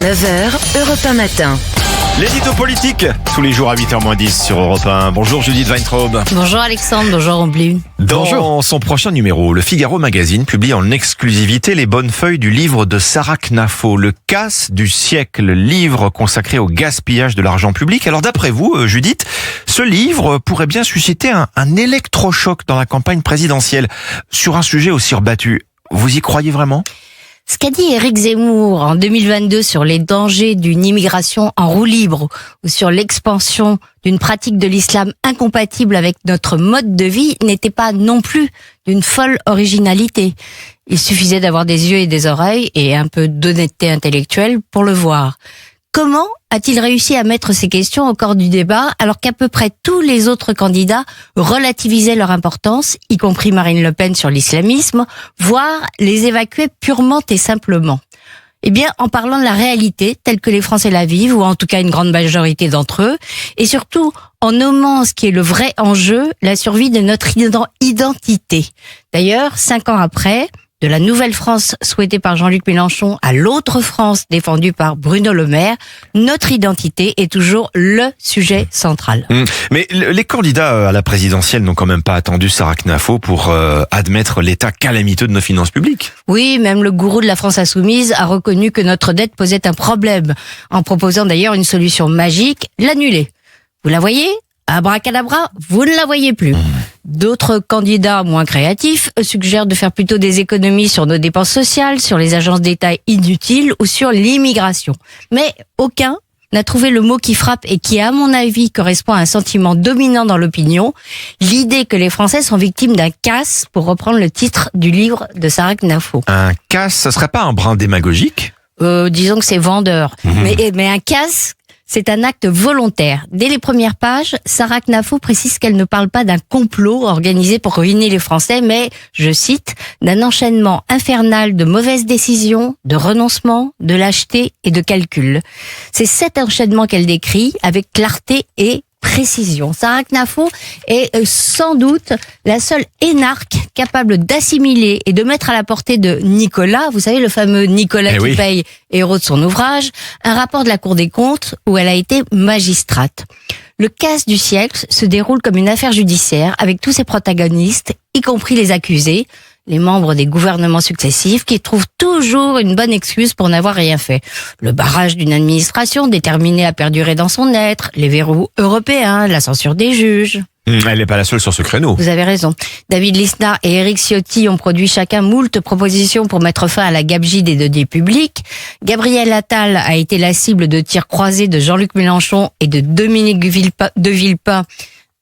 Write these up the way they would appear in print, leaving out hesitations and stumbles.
9h, Europe 1 matin. L'édito politique, tous les jours à 8h-10 sur Europe 1. Bonjour Judith Weintraub. Bonjour Alexandre, bonjour Ombline. Dans son prochain numéro, le Figaro Magazine publie en exclusivité les bonnes feuilles du livre de Sarah Knafo, Le casse du siècle, livre consacré au gaspillage de l'argent public. Alors d'après vous, Judith, ce livre pourrait bien susciter un électrochoc dans la campagne présidentielle sur un sujet aussi rebattu. Vous y croyez vraiment ? Ce qu'a dit Éric Zemmour en 2022 sur les dangers d'une immigration en roue libre ou sur l'expansion d'une pratique de l'islam incompatible avec notre mode de vie n'était pas non plus d'une folle originalité. Il suffisait d'avoir des yeux et des oreilles et un peu d'honnêteté intellectuelle pour le voir. Comment a-t-il réussi à mettre ces questions au cœur du débat alors qu'à peu près tous les autres candidats relativisaient leur importance, y compris Marine Le Pen sur l'islamisme, voire les évacuaient purement et simplement ? Eh bien, en parlant de la réalité telle que les Français la vivent, ou en tout cas une grande majorité d'entre eux, et surtout en nommant ce qui est le vrai enjeu, la survie de notre identité. D'ailleurs, 5 ans après, de la nouvelle France souhaitée par Jean-Luc Mélenchon à l'autre France défendue par Bruno Le Maire, notre identité est toujours le sujet central. Mais les candidats à la présidentielle n'ont quand même pas attendu Sarah Knafo pour admettre l'état calamiteux de nos finances publiques. Oui, même le gourou de la France insoumise a reconnu que notre dette posait un problème, en proposant d'ailleurs une solution magique, l'annuler. Vous la voyez ? Abracadabra, vous ne la voyez plus. D'autres candidats moins créatifs suggèrent de faire plutôt des économies sur nos dépenses sociales, sur les agences d'État inutiles ou sur l'immigration. Mais aucun n'a trouvé le mot qui frappe et qui, à mon avis, correspond à un sentiment dominant dans l'opinion, l'idée que les Français sont victimes d'un casse, pour reprendre le titre du livre de Sarah Knafo. Un casse, ça serait pas un brin démagogique ? Disons que c'est vendeur. Mais un casse, c'est un acte volontaire. Dès les premières pages, Sarah Knafo précise qu'elle ne parle pas d'un complot organisé pour ruiner les Français, mais, je cite, d'un enchaînement infernal de mauvaises décisions, de renoncements, de lâcheté et de calculs. C'est cet enchaînement qu'elle décrit avec clarté et précision. Sarah Knafo est sans doute la seule énarque capable d'assimiler et de mettre à la portée de Nicolas, vous savez le fameux Nicolas qui paye, héros de son ouvrage, un rapport de la Cour des comptes où elle a été magistrate. Le casse du siècle se déroule comme une affaire judiciaire avec tous ses protagonistes, y compris les accusés, les membres des gouvernements successifs qui trouvent toujours une bonne excuse pour n'avoir rien fait. Le barrage d'une administration déterminée à perdurer dans son être, les verrous européens, la censure des juges. Elle n'est pas la seule sur ce créneau. Vous avez raison. David Lisnard et Éric Ciotti ont produit chacun moult propositions pour mettre fin à la gabegie des deniers publics. Gabriel Attal a été la cible de tirs croisés de Jean-Luc Mélenchon et de Dominique de Villepin,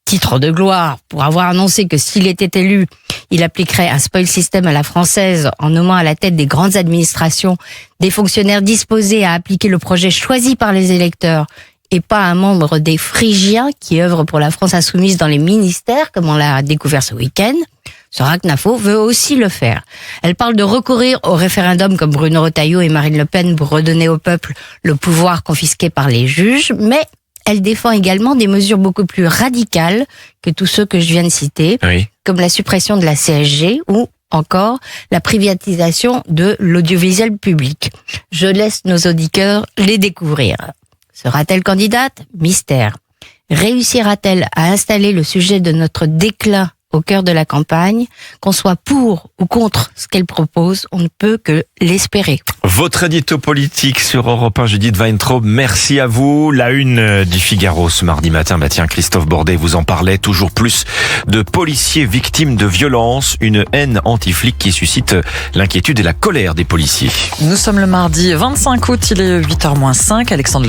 titre de gloire, pour avoir annoncé que s'il était élu, il appliquerait un spoil system à la française en nommant à la tête des grandes administrations des fonctionnaires disposés à appliquer le projet choisi par les électeurs et pas un membre des Phrygiens qui œuvrent pour la France insoumise dans les ministères, comme on l'a découvert ce week-end. Sarah Knafo veut aussi le faire. Elle parle de recourir au référendum comme Bruno Retailleau et Marine Le Pen pour redonner au peuple le pouvoir confisqué par les juges, mais elle défend également des mesures beaucoup plus radicales que tous ceux que je viens de citer, comme la suppression de la CSG ou encore la privatisation de l'audiovisuel public. Je laisse nos auditeurs les découvrir. Sera-t-elle candidate ? Mystère. Réussira-t-elle à installer le sujet de notre déclin au cœur de la campagne ? Qu'on soit pour ou contre ce qu'elle propose, on ne peut que l'espérer. Votre édito politique sur Europe 1, Judith Weintraub, merci à vous. La une du Figaro ce mardi matin, tiens, Christophe Bordet vous en parlait, toujours plus de policiers victimes de violences, une haine anti-flic qui suscite l'inquiétude et la colère des policiers. Nous sommes le mardi 25 août, il est 8h-5, Alexandre